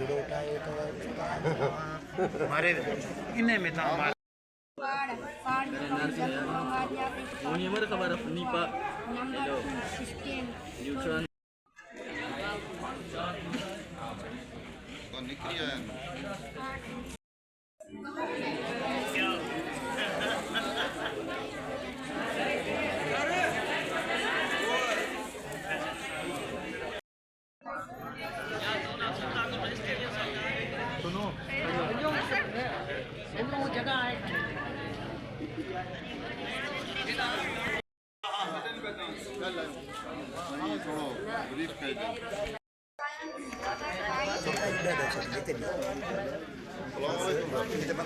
जुड़ो उठायो तो मारे इन्हें में तो हमारे Muni mo ka bara ni pa. Hello. Neutron. Kita